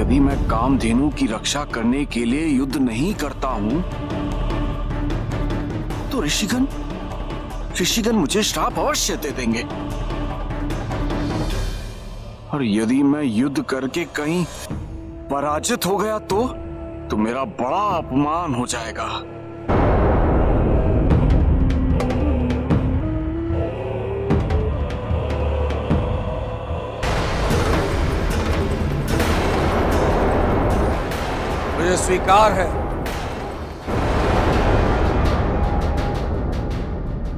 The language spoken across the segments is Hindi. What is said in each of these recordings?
यदि मैं कामधेनु की रक्षा करने के लिए युद्ध नहीं करता हूं तो ऋषिगण मुझे श्राप अवश्य दे देंगे। और यदि मैं युद्ध करके कहीं पराजित हो गया तो मेरा बड़ा अपमान हो जाएगा। मुझे स्वीकार है,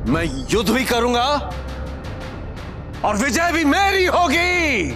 मैं युद्ध भी करूंगा और विजय भी मेरी होगी।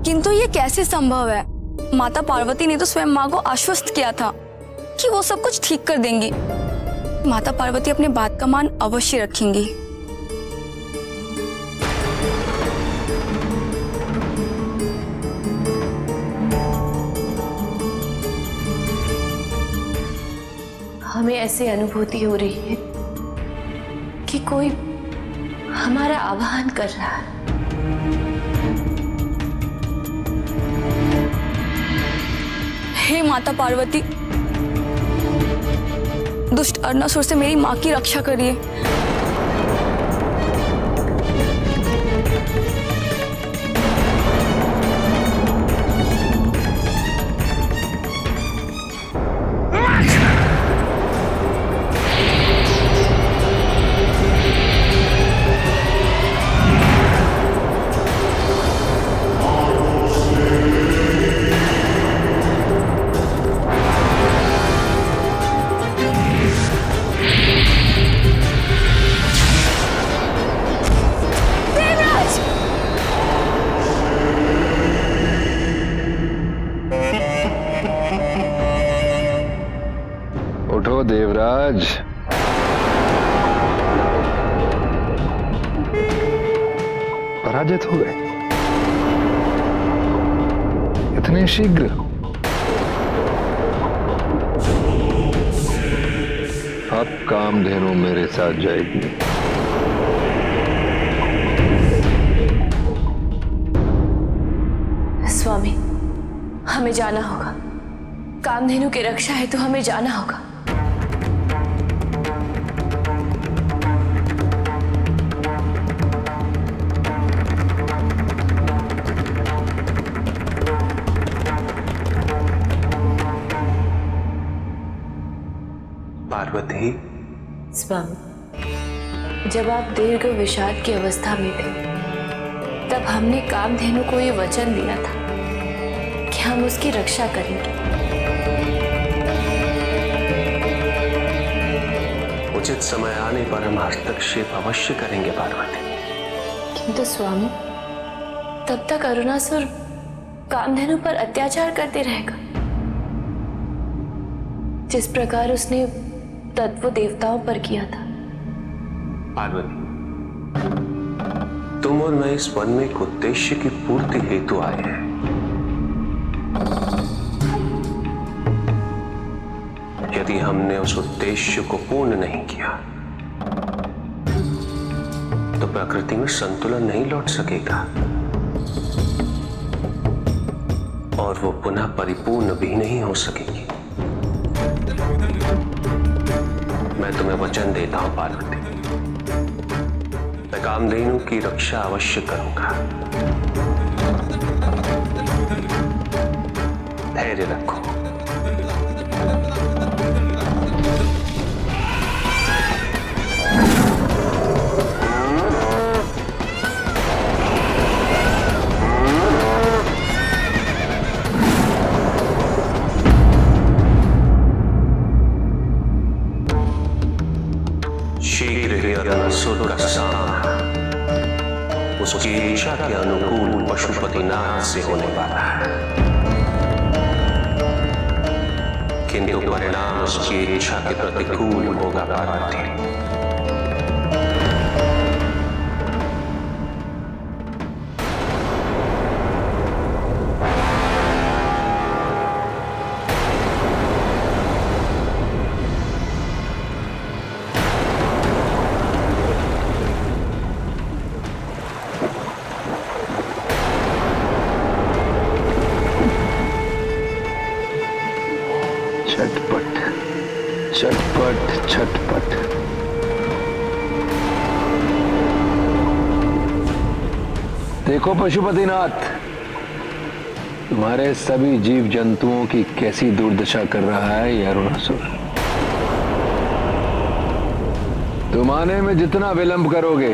किंतु ये कैसे संभव है? माता पार्वती ने तो स्वयं माँ को आश्वस्त किया था कि वो सब कुछ ठीक कर देंगी। माता पार्वती अपने बात का मान अवश्य रखेंगी। हमें ऐसी अनुभूति हो रही है कि कोई हमारा आह्वान कर रहा है। हे माता पार्वती, दुष्ट अर्नासुर से मेरी माँ की रक्षा करिए। उठो देवराज, पराजित हो गए इतने शीघ्र? अब कामधेनु मेरे साथ जाएगी। स्वामी, हमें जाना होगा। कामधेनु की रक्षा है तो हमें जाना होगा। पार्वती, स्वामी, जब आप दीर्घ विषाद की अवस्था में थे तब हमने कामधेनु को ये वचन दिया था कि हम उसकी रक्षा करेंगे। उचित समय आने पर हम हस्तक्षेप अवश्य करेंगे पार्वती। किंतु स्वामी, तब तक अरुणासुर कामधेनु पर अत्याचार करते रहेगा, जिस प्रकार उसने तत्व देवताओं पर किया था। पार्वती, तुम और मैं इस वन में एक उद्देश्य की पूर्ति हेतु आए हैं। यदि हमने उस उद्देश्य को पूर्ण नहीं किया तो प्रकृति में संतुलन नहीं लौट सकेगा और वो पुनः परिपूर्ण भी नहीं हो सकेगी। मैं तुम्हें वचन देता हूं पार्वती, मैं कामधेनु की रक्षा अवश्य करूंगा। धैर्य रखो। शीघ्र ही अरुणासुर का सामना उसकी इच्छा के के अनुकूल पशुपतिनाथ से होने वाला है, किंतु परिणाम उसकी इच्छा के प्रतिकूल होगा पार्वती। छटपट छटपट छटपट। देखो पशुपतिनाथ, तुम्हारे सभी जीव जंतुओं की कैसी दुर्दशा कर रहा है यह अरुणासुर। तुम आने में जितना विलंब करोगे,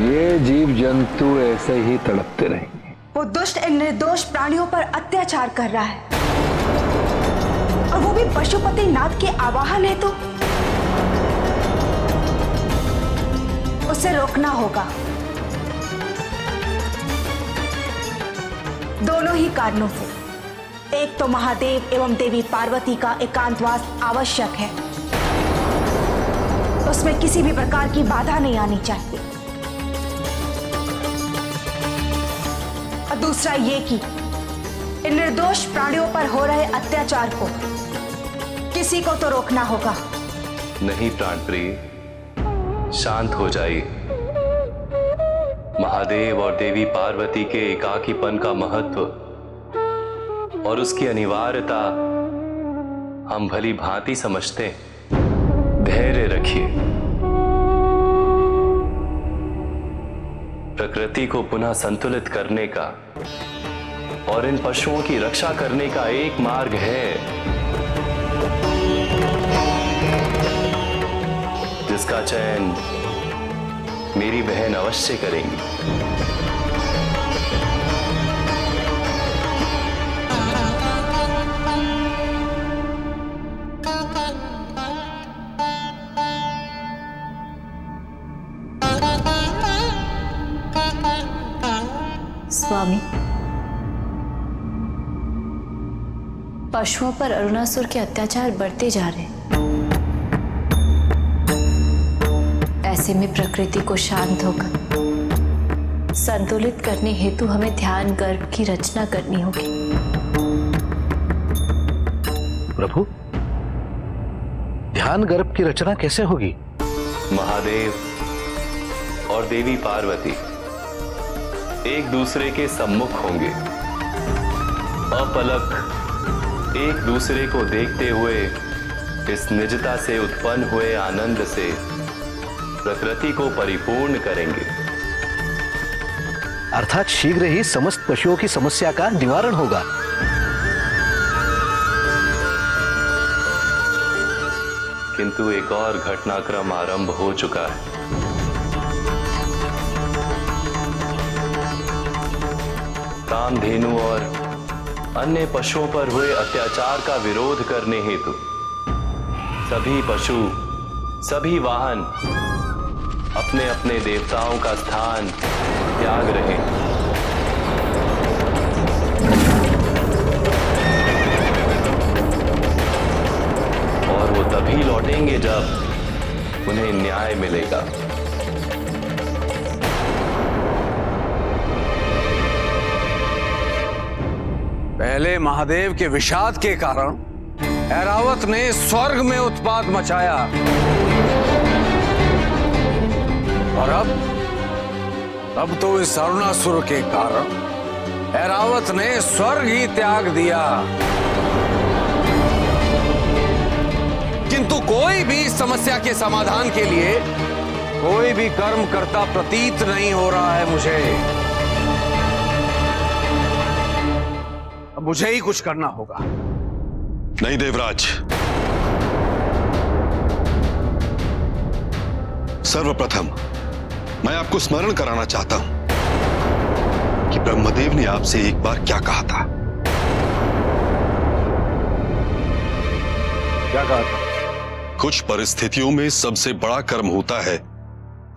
ये जीव जंतु ऐसे ही तड़पते रहेंगे। वो दुष्ट इन निर्दोष प्राणियों पर अत्याचार कर रहा है, और वो भी पशुपति नाथ के आवाहन है, तो उसे रोकना होगा। दोनों ही कारणों से। एक तो महादेव एवं देवी पार्वती का एकांतवास आवश्यक है, उसमें किसी भी प्रकार की बाधा नहीं आनी चाहिए। और दूसरा ये कि इन निर्दोष प्राणियों पर हो रहे अत्याचार को किसी को तो रोकना होगा। नहीं प्राणप्रिय, शांत हो जाइए। महादेव और देवी पार्वती के एकाकीपन का महत्व और उसकी अनिवार्यता हम भली भांति समझते हैं। धैर्य रखिए। प्रकृति को पुनः संतुलित करने का और इन पशुओं की रक्षा करने का एक मार्ग है, जिसका चयन मेरी बहन अवश्य करेंगी। स्वामी, पशुओं पर अरुणासुर के अत्याचार बढ़ते जा रहे हैं। ऐसे में प्रकृति को शांत होकर संतुलित करने हेतु हमें ध्यान गर्भ की रचना करनी होगी। प्रभु, ध्यान गर्भ की रचना कैसे होगी? महादेव और देवी पार्वती एक दूसरे के सम्मुख होंगे, अपलक एक दूसरे को देखते हुए इस निजता से उत्पन्न हुए आनंद से प्रकृति को परिपूर्ण करेंगे। अर्थात शीघ्र ही समस्त पशुओं की समस्या का निवारण होगा। किंतु एक और घटनाक्रम आरंभ हो चुका है। कामधेनु और अन्य पशुओं पर हुए अत्याचार का विरोध करने हेतु सभी पशु, सभी वाहन अपने अपने देवताओं का स्थान त्याग रहे हैं। और वो तभी लौटेंगे जब उन्हें न्याय मिलेगा। पहले महादेव के विषाद के कारण ऐरावत ने स्वर्ग में उत्पात मचाया, और अब तो इस अरुणासुर के कारण ऐरावत ने स्वर्ग ही त्याग दिया। किंतु कोई भी समस्या के समाधान के लिए कोई भी कर्म करता प्रतीत नहीं हो रहा है मुझे। अब मुझे ही कुछ करना होगा। नहीं देवराज, सर्वप्रथम मैं आपको स्मरण कराना चाहता हूं कि ब्रह्मदेव ने आपसे एक बार क्या कहा था। क्या कहा था? कुछ परिस्थितियों में सबसे बड़ा कर्म होता है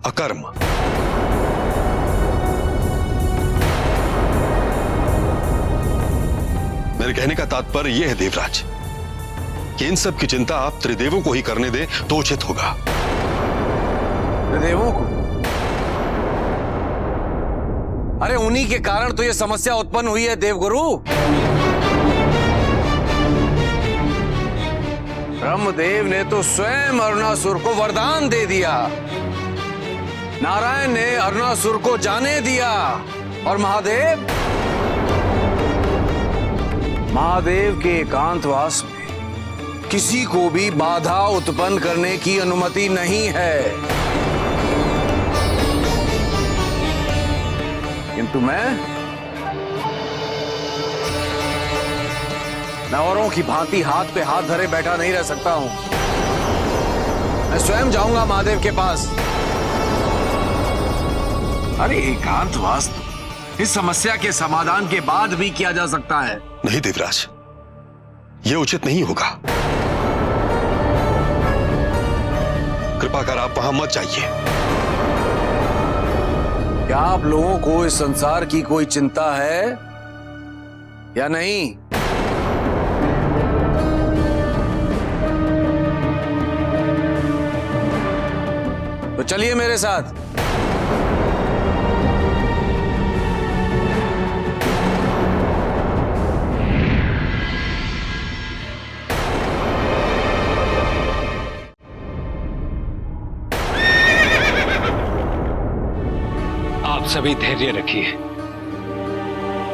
अकर्म। मेरे कहने का तात्पर्य यह है देवराज कि इन सब की चिंता आप त्रिदेवों को ही करने दे तो उचित होगा। देवों को? अरे उन्हीं के कारण तो ये समस्या उत्पन्न हुई है देवगुरु। ब्रह्मदेव ने तो स्वयं अरुणासुर को वरदान दे दिया, नारायण ने अरुणासुर को जाने दिया, और महादेव के एकांतवास में किसी को भी बाधा उत्पन्न करने की अनुमति नहीं है। किंतु मैं औरों की भांति हाथ पे हाथ धरे बैठा नहीं रह सकता हूं। मैं स्वयं जाऊंगा महादेव के पास। अरे एकांतवास इस समस्या के समाधान के बाद भी किया जा सकता है। नहीं देवराज, यह उचित नहीं होगा। कृपा कर आप वहां मत जाइए। क्या आप लोगों को इस संसार की कोई चिंता है या नहीं? तो चलिए मेरे साथ। आप सभी धैर्य रखिए,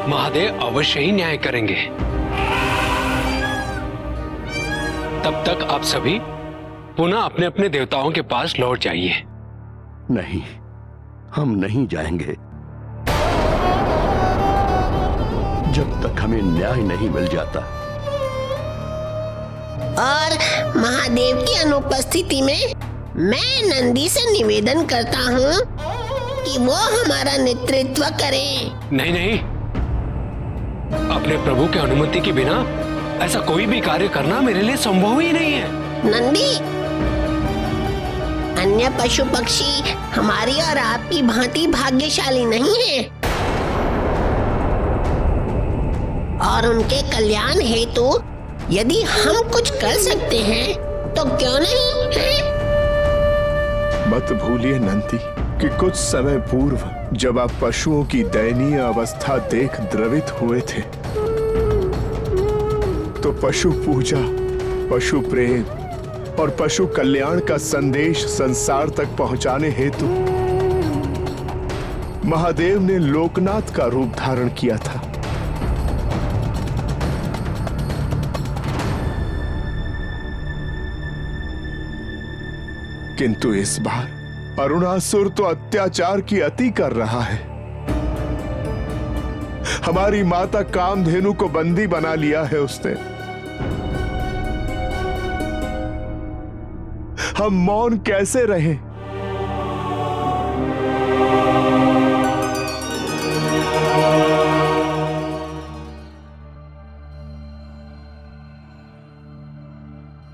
महादेव अवश्य ही न्याय करेंगे। तब तक आप सभी पुनः अपने अपने देवताओं के पास लौट जाइए। नहीं, हम नहीं जाएंगे जब तक हमें न्याय नहीं मिल जाता। और महादेव की अनुपस्थिति में मैं नंदी से निवेदन करता हूँ कि वो हमारा नेतृत्व करें। नहीं नहीं, अपने प्रभु की अनुमति के बिना ऐसा कोई भी कार्य करना मेरे लिए संभव ही नहीं है। नंदी, अन्य पशु पक्षी हमारी और आपकी भांति भाग्यशाली नहीं है, और उनके कल्याण हेतु यदि हम कुछ कर सकते हैं तो क्यों नहीं है? मत भूलिए नंदी कि कुछ समय पूर्व जब आप पशुओं की दयनीय अवस्था देख द्रवित हुए थे तो पशु पूजा, पशु प्रेम और पशु कल्याण का संदेश संसार तक पहुंचाने हेतु महादेव ने लोकनाथ का रूप धारण किया था। किंतु इस बार अरुणासुर तो अत्याचार की अति कर रहा है। हमारी माता कामधेनु को बंदी बना लिया है उसने। हम मौन कैसे रहें?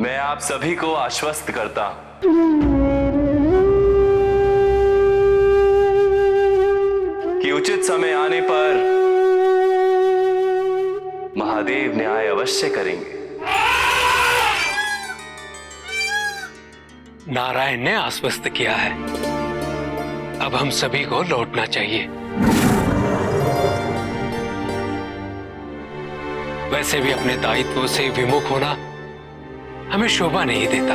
मैं आप सभी को आश्वस्त करता हूं कि उचित समय आने पर महादेव न्याय अवश्य करेंगे। नारायण ने आश्वस्त किया है, अब हम सभी को लौटना चाहिए। वैसे भी अपने दायित्व से विमुख होना हमें शोभा नहीं देता।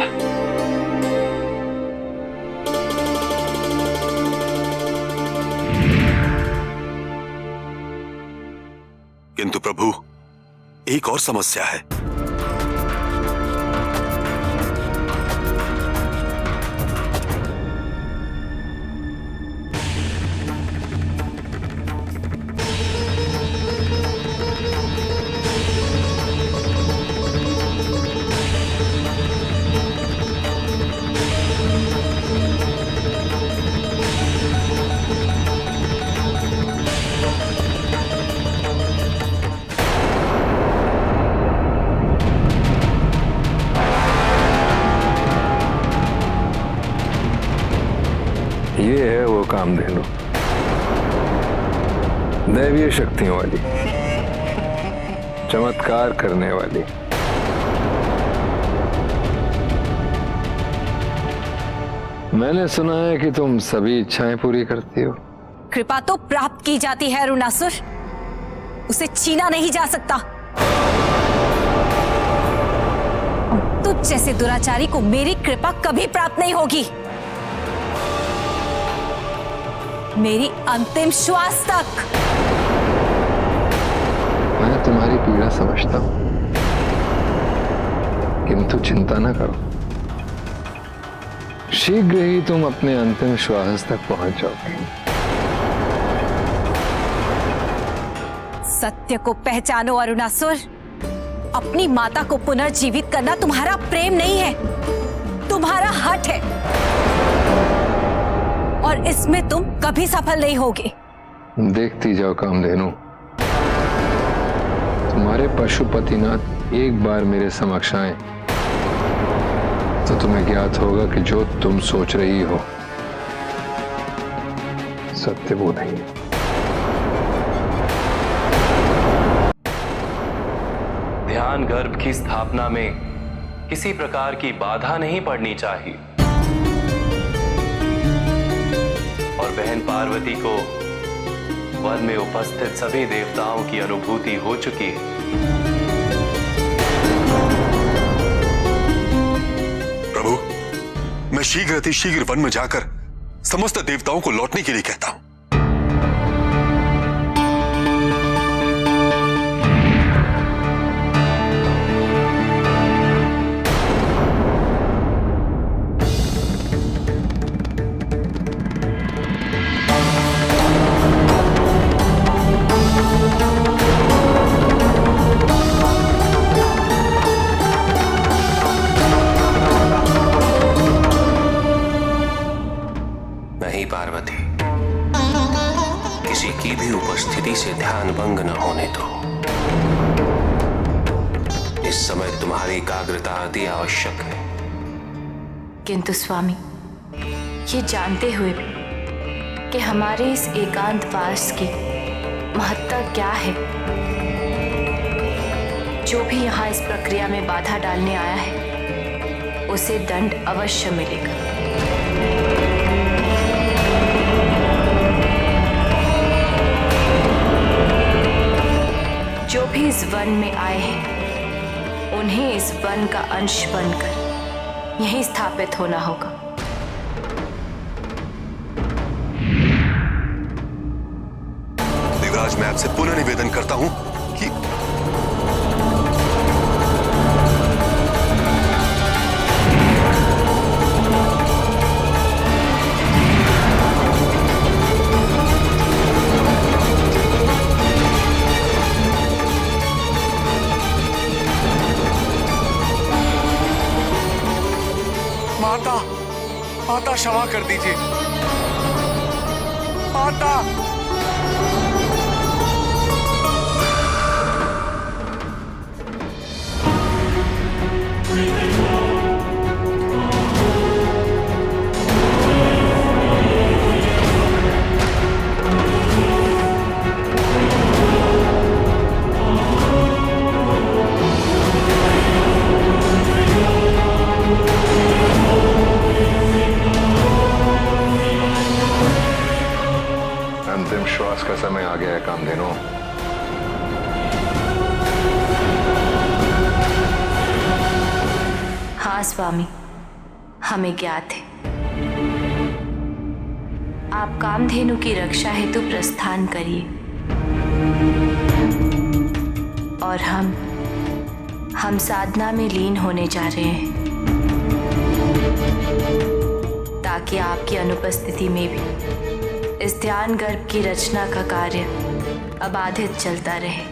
किंतु प्रभु, एक और समस्या है। ये है वो कामधेनु, दैवीय शक्तियों वाली। चमत्कार करने वाली। मैंने सुना है कि तुम सभी इच्छाएं पूरी करती हो। कृपा तो प्राप्त की जाती है अरुणासुर, उसे छीना नहीं जा सकता। तुझ जैसे दुराचारी को मेरी कृपा कभी प्राप्त नहीं होगी, मेरी अंतिम श्वास तक। मैं तुम्हारी पीड़ा समझता हूं, किंतु चिंता न करो, शीघ्र ही तुम अपने अंतिम श्वास तक पहुंच जाओगे। सत्य को पहचानो अरुणासुर, अपनी माता को पुनर्जीवित करना तुम्हारा प्रेम नहीं है, तुम्हारा हठ है, और इसमें तुम कभी सफल नहीं होगे। देखती जाओ कामधेनु, तुम्हारे पशुपतिनाथ एक बार मेरे समक्ष आए तो तुम्हें ज्ञात होगा कि जो तुम सोच रही हो सत्य वो नहीं है। ध्यान गर्भ की स्थापना में किसी प्रकार की बाधा नहीं पड़नी चाहिए, और बहन पार्वती को वन में उपस्थित सभी देवताओं की अनुभूति हो चुकी है। प्रभु, मैं शीघ्र अतिशीघ्र वन में जाकर समस्त देवताओं को लौटने के लिए कहता हूं। नहीं पार्वती, किसी की भी उपस्थिति से ध्यान भंग न होने दो। इस समय तुम्हारी एकाग्रता अति आवश्यक है। किंतु स्वामी, ये जानते हुए भी कि हमारे इस एकांतवास की महत्ता क्या है, जो भी यहाँ इस प्रक्रिया में बाधा डालने आया है उसे दंड अवश्य मिलेगा। जो भी इस वन में आए हैं उन्हें इस वन का अंश बनकर यहीं स्थापित होना होगा। देवराज, मैं आपसे पुनः निवेदन करता हूं कि माता, माता क्षमा कर दीजिए माता। अंतिम श्वास का समय आ गया है कामधेनु। हाँ स्वामी, हमें ज्ञात है। आप कामधेनु की रक्षा हेतु प्रस्थान करिए और हम साधना में लीन होने जा रहे हैं, ताकि आपकी अनुपस्थिति में भी इस ध्यान गर्भ की रचना का कार्य अबाधित चलता रहे।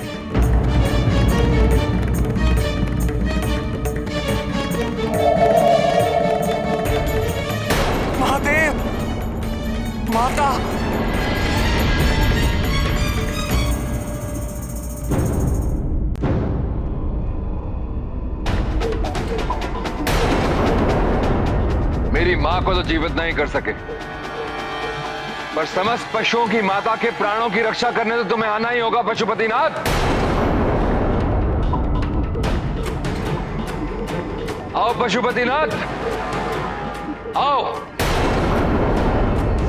महादेव, माता, मेरी मां को तो जीवित नहीं कर सके, पर समस्त पशुओं की माता के प्राणों की रक्षा करने तो तुम्हें आना ही होगा पशुपतिनाथ। आओ पशुपतिनाथ, आओ।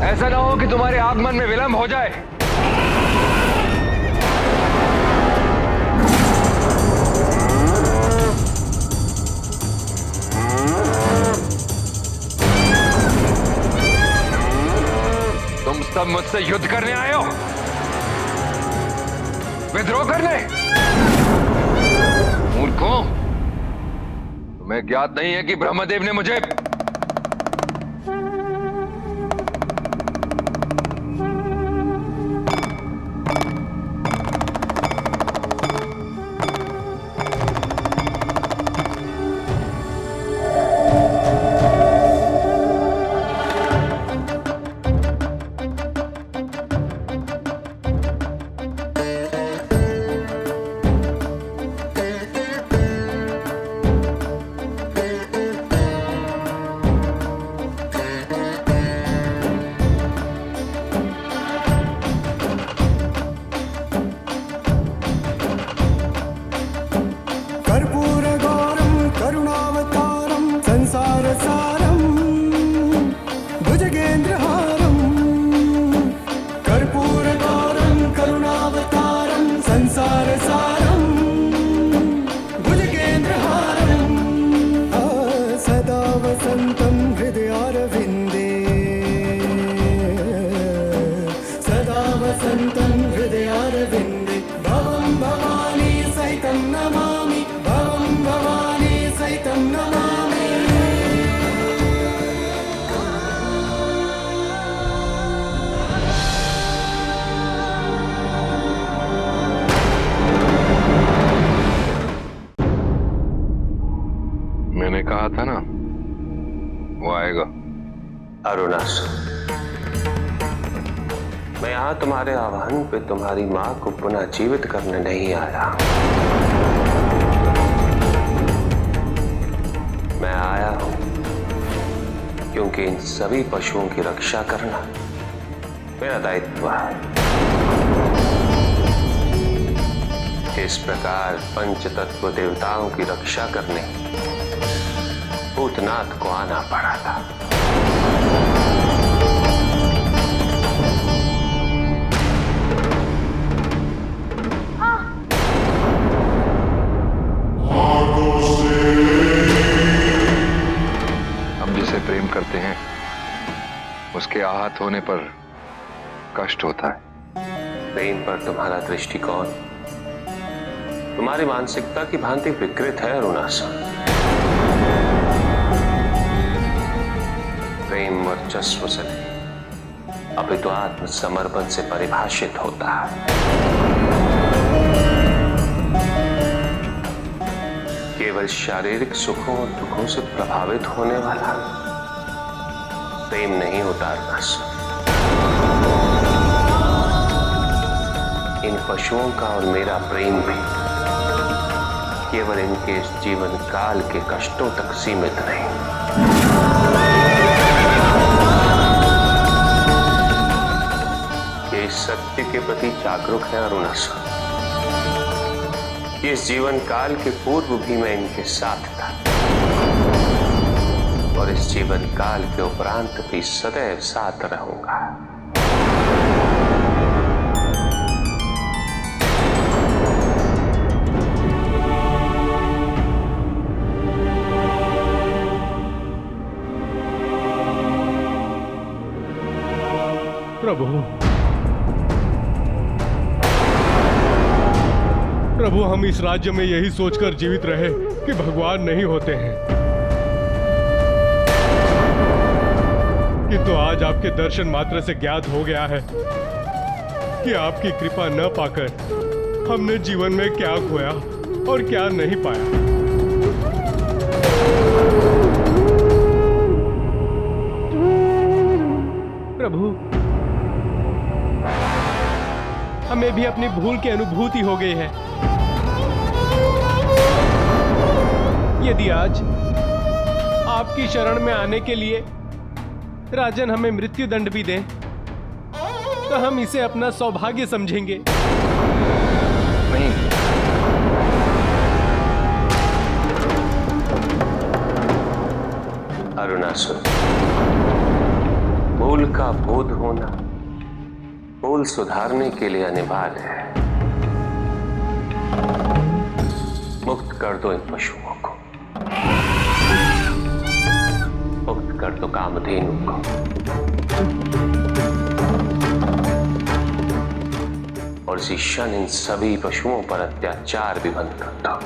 ऐसा ना हो कि तुम्हारे आगमन में विलंब हो जाए। तुम सब मुझसे युद्ध करने आए हो, विद्रोह करने। मूर्खों, तुम्हें ज्ञात नहीं है कि ब्रह्मदेव ने मुझे मैंने कहा था ना, वो आएगा। अरुणासुर, मैं यहां तुम्हारे आह्वान पे तुम्हारी मां को पुनः जीवित करने नहीं आया। मैं आया हूं क्योंकि इन सभी पशुओं की रक्षा करना मेरा दायित्व है। इस प्रकार पंचतत्व देवताओं की रक्षा करने भूतनाथ को आना पड़ा था। हम जिसे प्रेम करते हैं उसके आहत होने पर कष्ट होता है। प्रेम पर तुम्हारा दृष्टिकोण तुम्हारी मानसिकता की भांति विकृत है अरुणासुर। प्रेम वर्चस्व से अपितु आत्म समर्पण से परिभाषित होता है। केवल शारीरिक सुखों और दुखों से प्रभावित होने वाला प्रेम नहीं होता अरुणासुर। इन पशुओं का और मेरा प्रेम भी केवल इनके इस जीवन काल के कष्टों तक सीमित नहीं, ये इस सत्य के प्रति जागरूक है अरुणासुर। इस जीवन काल के पूर्व भी मैं इनके साथ था और इस जीवन काल के उपरांत भी सदैव साथ रहूंगा। प्रभु, हम इस राज्य में यही सोचकर जीवित रहे कि भगवान नहीं होते हैं, किंतु आज आपके दर्शन मात्र से ज्ञात हो गया है कि आपकी कृपा न पाकर हमने जीवन में क्या खोया और क्या नहीं पाया। प्रभु, हमें भी अपनी भूल की अनुभूति हो गई है। यदि आज आपकी शरण में आने के लिए राजन हमें मृत्यु दंड भी दें, तो हम इसे अपना सौभाग्य समझेंगे। नहीं, अरुणासुर, भूल का बोध होना भूल सुधारने के लिए अनिवार्य है। मुक्त कर दो इन पशुओं को, मुक्त कर दो कामधेनु को। और इसी क्षण इन सभी पशुओं पर अत्याचार भी बंद कर दो।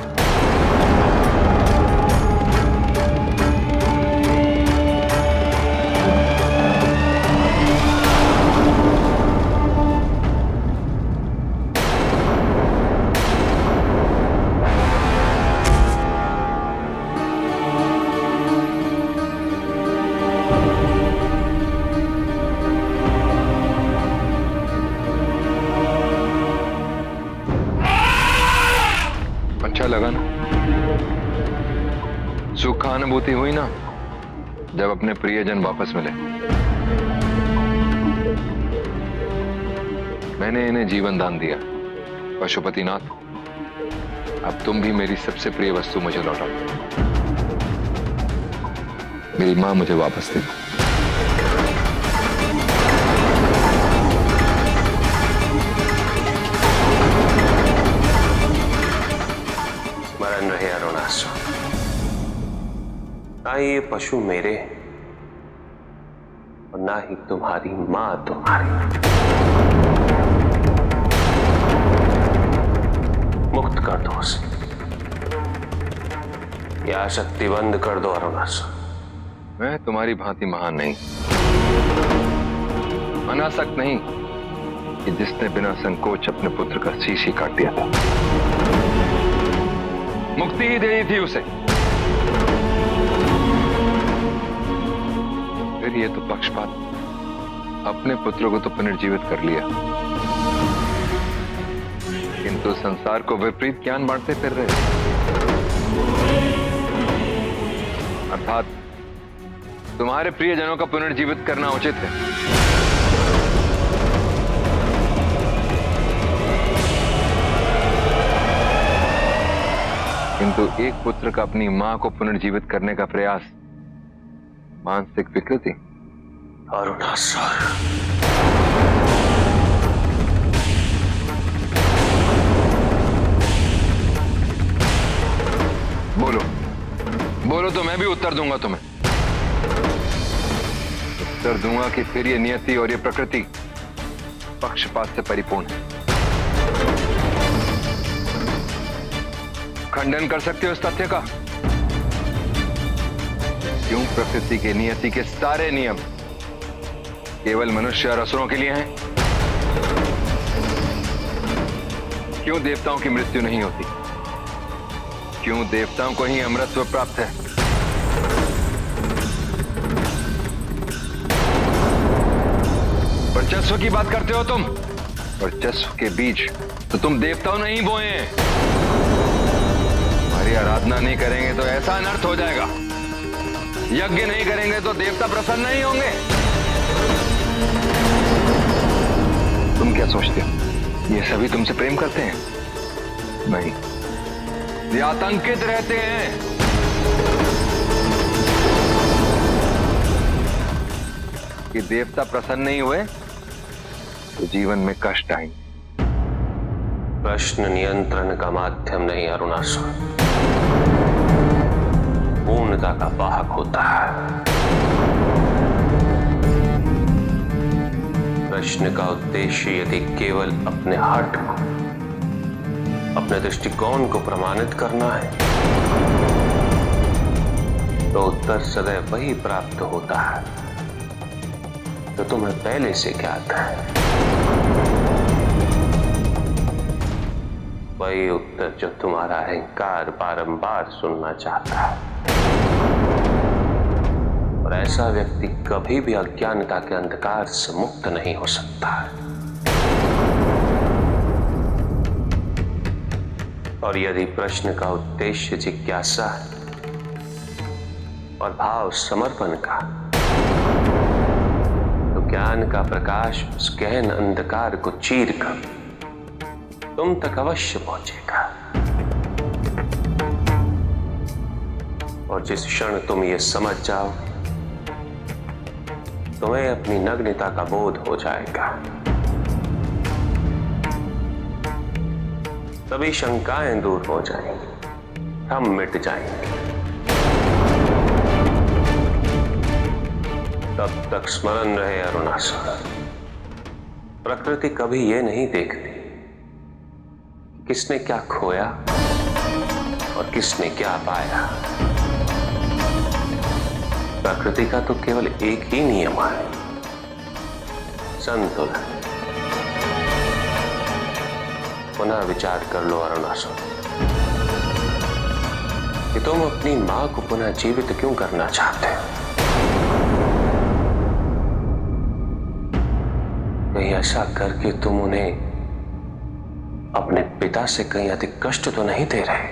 अच्छा लगा ना? सुख का अनुभूति हुई ना जब अपने प्रियजन वापस मिले। मैंने इन्हें जीवन दान दिया। पशुपतिनाथ, अब तुम भी मेरी सबसे प्रिय वस्तु मुझे लौटा दो। मेरी मां मुझे वापस दे दो। स्मरण रहे अरुणासुर, ना ये पशु मेरे और ना ही तुम्हारी मां तुम्हारी। मुक्त कर दो उसे, यह आसक्ति बंद कर दो अरुणासुर। मैं तुम्हारी भांति महान नहीं, अनासक्त नहीं कि जिसने बिना संकोच अपने पुत्र का शीश ही काट दिया था। मुक्ति ही देनी थी उसे। फिर ये तो पक्षपात, अपने पुत्र को तो पुनर्जीवित कर लिया, किंतु संसार को विपरीत ज्ञान बांटते फिर रहे। अर्थात तुम्हारे प्रियजनों का पुनर्जीवित करना उचित है। किंतु एक पुत्र का अपनी मां को पुनर्जीवित करने का प्रयास मानसिक विकृति। अरुणासुर, बोलो बोलो तो मैं भी उत्तर दूंगा तुम्हें। उत्तर दूंगा कि फिर ये नियति और ये प्रकृति पक्षपात से परिपूर्ण है। खंडन कर सकते हो इस तथ्य का? क्यों प्रकृति के नियति के सारे नियम केवल मनुष्य और असुरों के लिए हैं? क्यों देवताओं की मृत्यु नहीं होती? क्यों देवताओं को ही अमृतत्व प्राप्त है? वर्चस्व की बात करते हो तुम। वर्चस्व के बीज तो तुम देवताओं ने ही बोए हैं। हमारी आराधना नहीं करेंगे तो ऐसा अनर्थ हो जाएगा। यज्ञ नहीं करेंगे तो देवता प्रसन्न नहीं होंगे। तुम क्या सोचते हो ये सभी तुमसे प्रेम करते हैं? नहीं, ये आतंकित रहते हैं। कि देवता प्रसन्न नहीं हुए तो जीवन में कष्ट आएंगे। प्रश्न नियंत्रण का माध्यम नहीं अरुणासुर, पूर्णता का वाहक होता है। प्रश्न का उद्देश्य यदि केवल अपने हट को, अपने दृष्टिकोण को प्रमाणित करना है तो उत्तर सदैव वही प्राप्त होता है तो तुम्हें पहले से ज्ञात है। वही उत्तर जो तुम्हारा अहंकार बारंबार सुनना चाहता है। और ऐसा व्यक्ति कभी भी अज्ञानता के अंधकार से मुक्त नहीं हो सकता है। और यदि प्रश्न का उद्देश्य जिज्ञासा है और भाव समर्पण का, तो ज्ञान का प्रकाश उस गहन अंधकार को चीर कर तुम तक अवश्य पहुंचेगा। और जिस क्षण तुम ये समझ जाओ तुम्हें अपनी नग्नता का बोध हो जाएगा। सभी शंकाएं दूर हो जाएंगी, हम मिट जाएंगे। तब तक स्मरण रहे अरुणासुर, प्रकृति कभी ये नहीं देखती किसने क्या खोया और किसने क्या पाया। प्रकृति का तो केवल एक ही नियम है, संतुलन। पुनः विचार कर लो अरुणासुर कि तुम अपनी मां को पुनः जीवित क्यों करना चाहते हो। कहीं ऐसा करके तुम उन्हें अपने पिता से कहीं अधिक कष्ट तो नहीं दे रहे।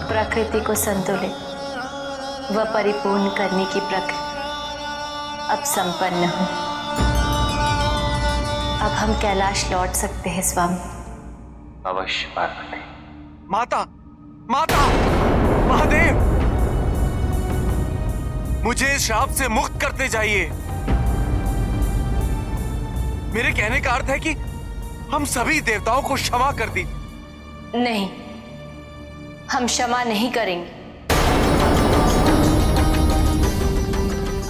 प्रकृति को संतुलित व परिपूर्ण करने की प्रक्रिया अब संपन्न हो। अब हम कैलाश लौट सकते हैं स्वामी। अवश्य पार्वती। माता, माता, महादेव, मुझे इस श्राप से मुक्त करते जाइए। मेरे कहने का अर्थ है कि हम सभी देवताओं को क्षमा कर दी। नहीं, हम क्षमा नहीं करेंगे।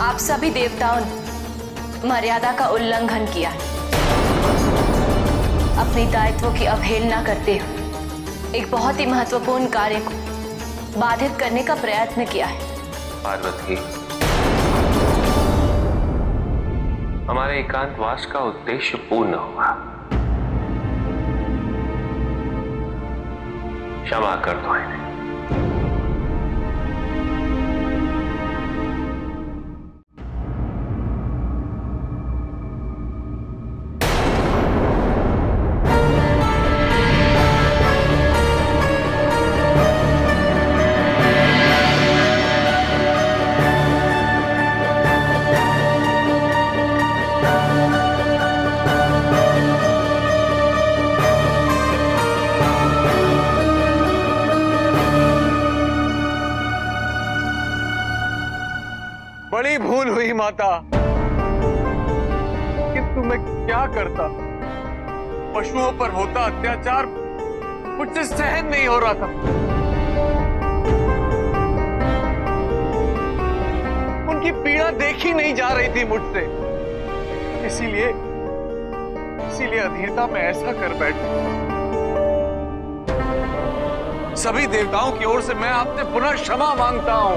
आप सभी देवताओं ने मर्यादा का उल्लंघन किया, अपनी दायित्वों की अवहेलना करते हुए एक बहुत ही महत्वपूर्ण कार्य को बाधित करने का प्रयत्न किया है। पार्वती, हमारे एकांतवास का उद्देश्य पूर्ण हुआ। क्षमा कर दो इन्हें। बड़ी भूल हुई माता, किंतु मैं क्या करता। पशुओं पर होता अत्याचार मुझसे सहन नहीं हो रहा था। उनकी पीड़ा देखी नहीं जा रही थी मुझसे। इसीलिए अधीरता में ऐसा कर बैठा। सभी देवताओं की ओर से मैं आपसे पुनः क्षमा मांगता हूं।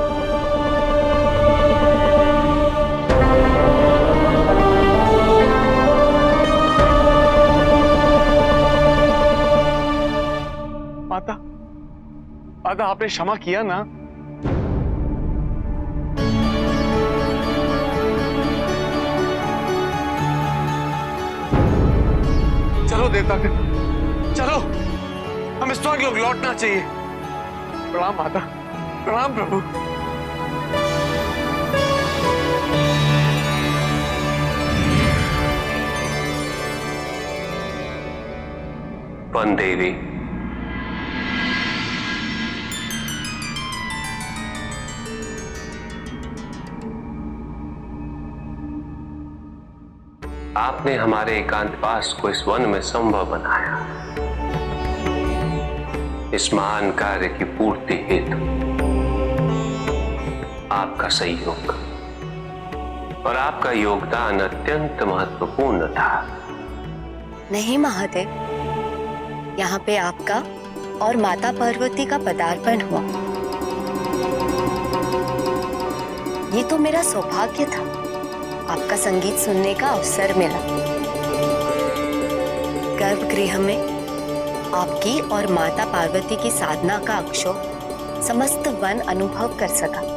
माता, आपने क्षमा किया ना? चलो देवता, चलो, हमें स्वर्ग लोग लौटना चाहिए। प्रणाम माता, प्रणाम प्रभु। वन देवी, आपने हमारे एकांतवास को इस वन में संभव बनाया। इस महान कार्य की पूर्ति हेतु आपका सहयोग और आपका योगदान अत्यंत महत्वपूर्ण था। नहीं महादेव, यहाँ पे आपका और माता पार्वती का पदार्पण हुआ। ये तो मेरा सौभाग्य था, आपका संगीत सुनने का अवसर मिला। गर्भगृह में आपकी और माता पार्वती की साधना का अक्षोभ समस्त वन अनुभव कर सका।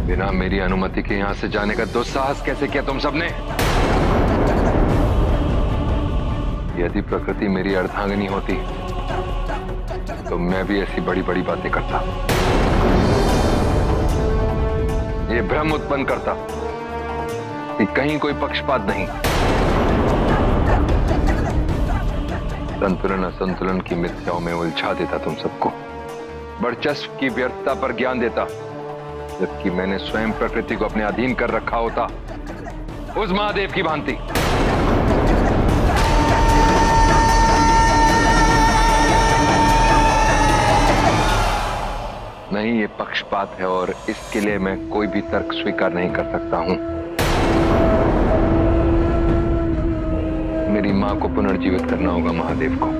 बिना मेरी अनुमति के यहां से जाने का दुस्साहस कैसे किया तुम सबने? यदि प्रकृति मेरी अर्धांगिनी होती तो मैं भी ऐसी बड़ी बड़ी बातें करता, ये भ्रम उत्पन्न करता कि कहीं कोई पक्षपात नहीं, संतुलन असंतुलन की मिथ्याओं में उलझा देता तुम सबको, वर्चस्व की व्यर्थता पर ज्ञान देता, जबकि मैंने स्वयं प्रकृति को अपने अधीन कर रखा होता उस महादेव की भांति। नहीं, ये पक्षपात है और इसके लिए मैं कोई भी तर्क स्वीकार नहीं कर सकता हूं। मेरी मां को पुनर्जीवित करना होगा महादेव को,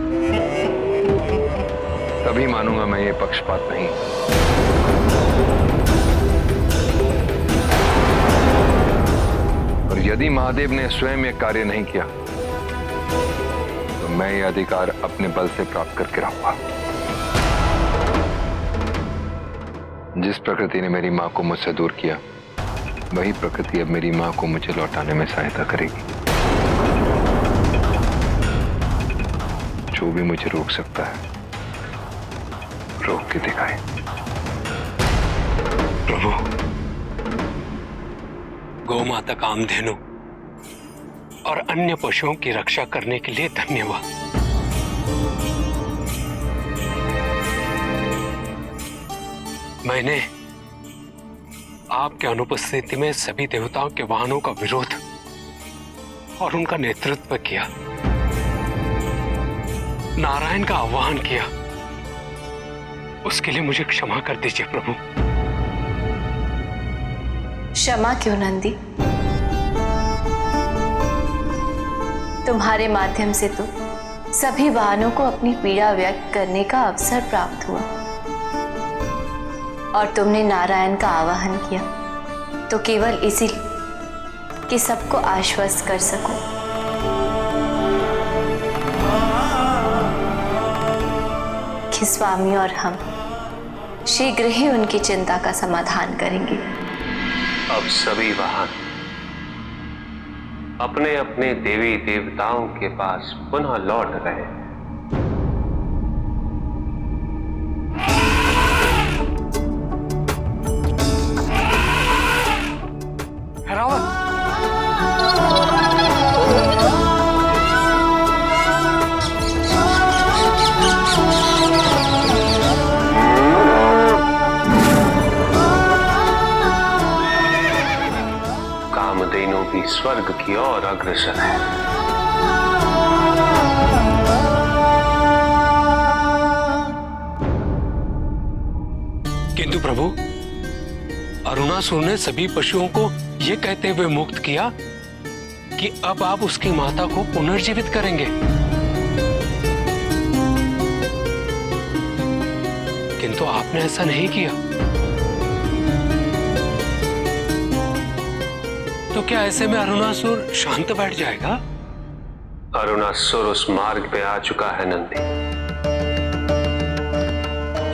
तभी मानूंगा मैं ये पक्षपात नहीं। और यदि महादेव ने स्वयं ये कार्य नहीं किया तो मैं ये अधिकार अपने बल से प्राप्त करके रहूंगा। जिस प्रकृति ने मेरी मां को मुझसे दूर किया, वही प्रकृति अब मेरी मां को मुझे लौटाने में सहायता करेगी। जो भी मुझे रोक सकता है, रोक के दिखाए। प्रभु, गौ माता कामधेनु और अन्य पशुओं की रक्षा करने के लिए धन्यवाद। मैंने आपके अनुपस्थिति में सभी देवताओं के वाहनों का विरोध और उनका नेतृत्व किया, नारायण का आह्वान किया। उसके लिए मुझे क्षमा कर दीजिए प्रभु। क्षमा क्यों नंदी? तुम्हारे माध्यम से तो सभी वाहनों को अपनी पीड़ा व्यक्त करने का अवसर प्राप्त हुआ और तुमने नारायण का आवाहन किया तो केवल इसीलिए कि सबको आश्वस्त कर सको। कि स्वामी और हम शीघ्र ही उनकी चिंता का समाधान करेंगे। अब सभी वाहन अपने अपने देवी देवताओं के पास पुनः लौट रहे। रावत, कामधेनु भी स्वर्ग की ओर अग्रसर है। किंतु प्रभु, अरुणासुर ने सभी पशुओं को यह कहते हुए मुक्त किया कि अब आप उसकी माता को पुनर्जीवित करेंगे, किंतु आपने ऐसा नहीं किया। तो क्या ऐसे में अरुणासुर शांत बैठ जाएगा? अरुणासुर उस मार्ग पे आ चुका है नंदी,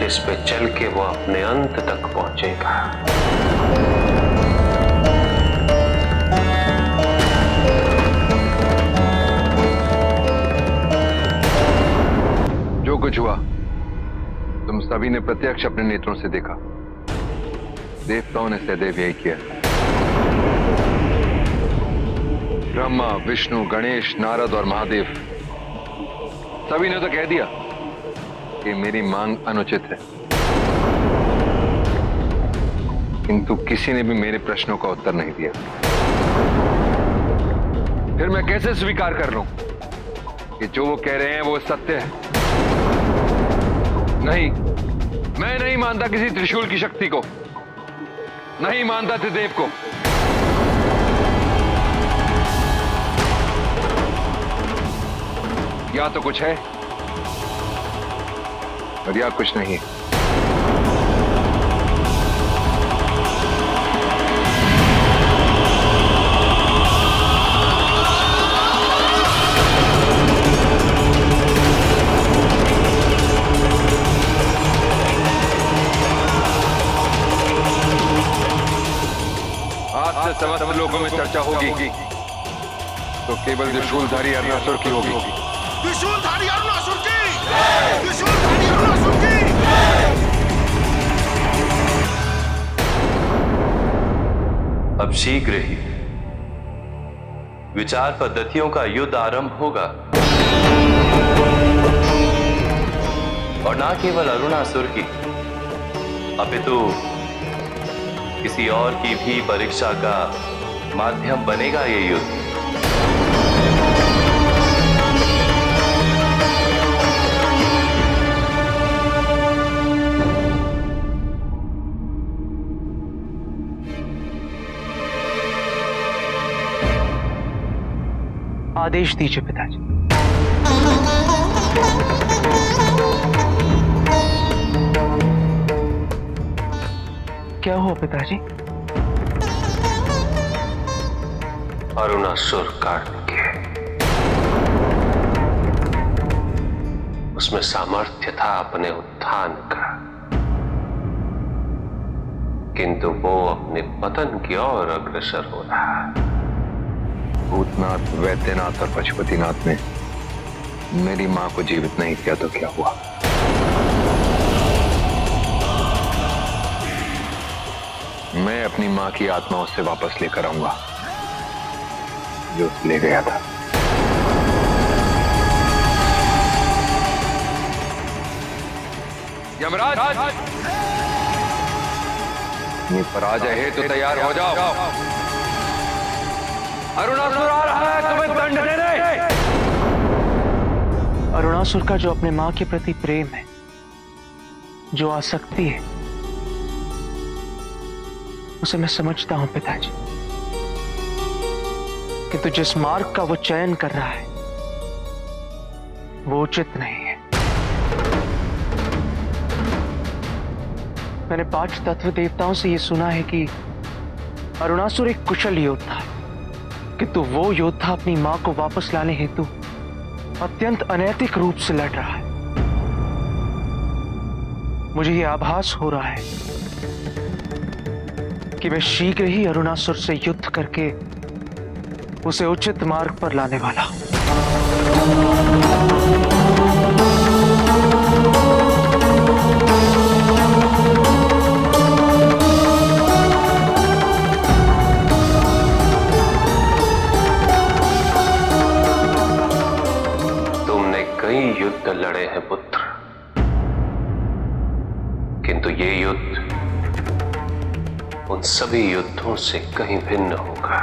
जिस पे चल के वो अपने अंत तक पहुंचेगा। जो कुछ हुआ तुम सभी ने प्रत्यक्ष अपने नेत्रों से देखा। देवताओं ने सदैव यही किया। ब्रह्मा, विष्णु, गणेश, नारद और महादेव सभी ने तो कह दिया कि मेरी मांग अनुचित है। किंतु किसी ने भी मेरे प्रश्नों का उत्तर नहीं दिया। फिर मैं कैसे स्वीकार कर लूं कि जो वो कह रहे हैं वो सत्य है? नहीं, मैं नहीं मानता किसी त्रिशूल की शक्ति को, नहीं मानता त्रिदेव को। या तो कुछ है और या कुछ नहीं है। आज से समस्त लोगों में चर्चा होगी तो केवल त्रिशूलधारी अरुणासुर की होगी। त्रिशूलधारी अरुणासुर की! त्रिशूलधारी अरुणासुर की! अब शीघ्र ही विचार पद्धतियों का युद्ध आरंभ होगा और ना केवल अरुणासुर की अपितु किसी और की भी परीक्षा का माध्यम बनेगा ये युद्ध। आदेश दीजिए पिताजी। क्या हुआ पिताजी? अरुणासुर कार्तिकेय, उसमें सामर्थ्य था अपने उत्थान का, किंतु वो अपने पतन की ओर अग्रसर हो रहा है। भूतनाथ, वैद्यनाथ और पशुपतिनाथ ने मेरी मां को जीवित नहीं किया तो क्या हुआ? मैं अपनी मां की आत्मा उससे वापस लेकर आऊंगा जो ले गया था। यमराज, ये पराजय है तो तैयार हो जाओ। अरुणासुर आ रहा है तुम्हें दंड देने। अरुणासुर का जो अपने मां के प्रति प्रेम है, जो आसक्ति है, उसे मैं समझता हूं पिताजी, किंतु जिस मार्ग का वो चयन कर रहा है वो उचित नहीं है। मैंने 5 तत्व देवताओं से यह सुना है कि अरुणासुर एक कुशल योद्धा है, किंतु वो योद्धा अपनी मां को वापस लाने हेतु अत्यंत अनैतिक रूप से लड़ रहा है। मुझे यह आभास हो रहा है कि मैं शीघ्र ही अरुणासुर से युद्ध करके उसे उचित मार्ग पर लाने वाला हूं। तुमने कई युद्ध लड़े हैं पुत्र, किंतु ये युद्ध उन सभी युद्धों से कहीं भिन्न होगा।